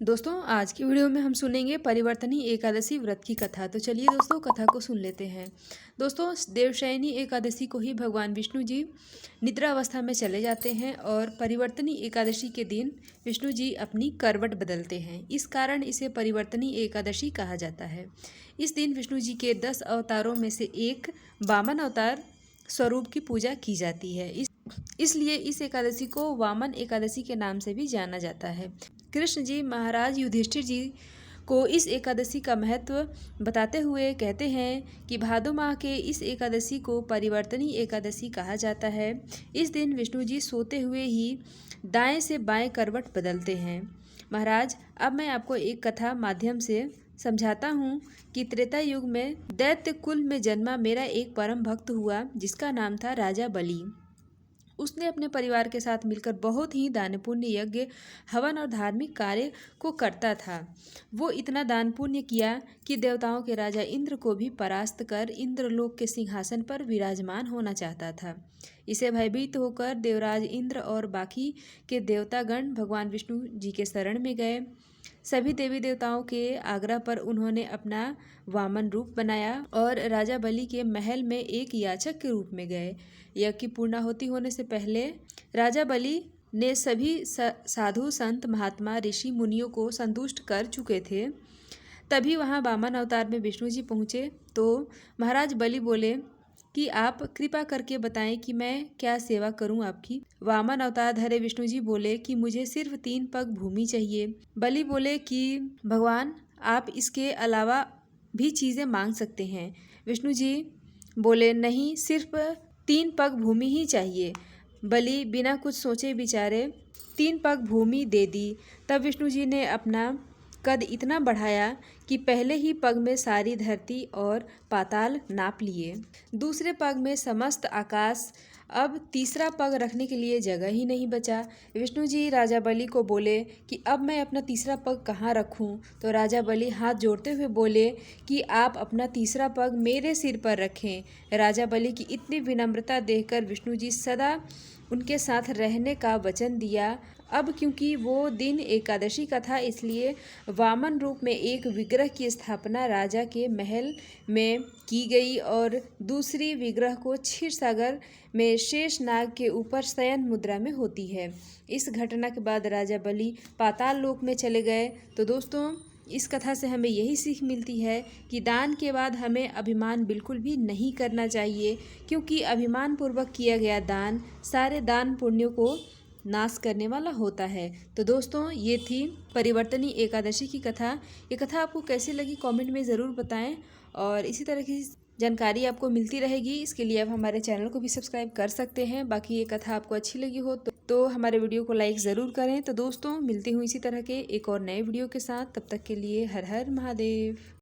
दोस्तों आज की वीडियो में हम सुनेंगे परिवर्तनी एकादशी व्रत की कथा। तो चलिए दोस्तों कथा को सुन लेते हैं। दोस्तों देवशयनी एकादशी को ही भगवान विष्णु जी निद्रा अवस्था में चले जाते हैं और परिवर्तनी एकादशी के दिन विष्णु जी अपनी करवट बदलते हैं। इस कारण इसे परिवर्तनी एकादशी कहा जाता है। इस दिन विष्णु जी के 10 अवतारों में से एक वामन अवतार स्वरूप की पूजा की जाती है। इसलिए इस एकादशी को वामन एकादशी के नाम से भी जाना जाता है। कृष्ण जी महाराज युधिष्ठिर जी को इस एकादशी का महत्व बताते हुए कहते हैं कि भादो माह के इस एकादशी को परिवर्तनी एकादशी कहा जाता है। इस दिन विष्णु जी सोते हुए ही दाएं से बाएं करवट बदलते हैं। महाराज अब मैं आपको एक कथा माध्यम से समझाता हूँ कि त्रेता युग में दैत्य कुल में जन्मा मेरा एक परम भक्त हुआ जिसका नाम था राजा बलि। उसने अपने परिवार के साथ मिलकर बहुत ही दान पुण्य यज्ञ हवन और धार्मिक कार्य को करता था। वो इतना दान पुण्य किया कि देवताओं के राजा इंद्र को भी परास्त कर इंद्रलोक के सिंहासन पर विराजमान होना चाहता था। इसे भयभीत होकर देवराज इंद्र और बाकी के देवतागण भगवान विष्णु जी के शरण में गए। सभी देवी देवताओं के आग्रह पर उन्होंने अपना वामन रूप बनाया और राजा बलि के महल में एक याचक के रूप में गए। यज्ञ की पूर्णाहुति होने से पहले राजा बलि ने सभी साधु संत महात्मा ऋषि मुनियों को संतुष्ट कर चुके थे। तभी वहाँ वामन अवतार में विष्णु जी पहुँचे तो महाराज बलि बोले कि आप कृपा करके बताएं कि मैं क्या सेवा करूं आपकी। वामन अवतार धरे विष्णु जी बोले कि मुझे सिर्फ 3 पग भूमि चाहिए। बलि बोले कि भगवान आप इसके अलावा भी चीज़ें मांग सकते हैं। विष्णु जी बोले नहीं, सिर्फ 3 पग भूमि ही चाहिए। बलि बिना कुछ सोचे विचारे 3 पग भूमि दे दी। तब विष्णु जी ने अपना कद इतना बढ़ाया कि पहले ही पग में सारी धरती और पाताल नाप लिए। दूसरे पग में समस्त आकाश। अब तीसरा पग रखने के लिए जगह ही नहीं बचा। विष्णु जी राजा बलि को बोले कि अब मैं अपना तीसरा पग कहाँ रखूँ। तो राजा बलि हाथ जोड़ते हुए बोले कि आप अपना तीसरा पग मेरे सिर पर रखें। राजा बलि की इतनी विनम्रता देखकर विष्णु जी सदा उनके साथ रहने का वचन दिया। अब क्योंकि वो दिन एकादशी का था इसलिए वामन रूप में एक विग्रह की स्थापना राजा के महल में की गई और दूसरी विग्रह को क्षीर सागर में शेष नाग के ऊपर शयन मुद्रा में होती है। इस घटना के बाद राजा बलि पाताल लोक में चले गए। तो दोस्तों इस कथा से हमें यही सीख मिलती है कि दान के बाद हमें अभिमान बिल्कुल भी नहीं करना चाहिए, क्योंकि अभिमान पूर्वक किया गया दान सारे दान पुण्यों को नाश करने वाला होता है। तो दोस्तों ये थी परिवर्तनी एकादशी की कथा। ये कथा आपको कैसी लगी कमेंट में ज़रूर बताएं और इसी तरह की जानकारी आपको मिलती रहेगी। इसके लिए आप हमारे चैनल को भी सब्सक्राइब कर सकते हैं। बाकी ये कथा आपको अच्छी लगी हो तो हमारे वीडियो को लाइक ज़रूर करें। तो दोस्तों मिलती हूँ इसी तरह के एक और नए वीडियो के साथ। तब तक के लिए हर हर महादेव।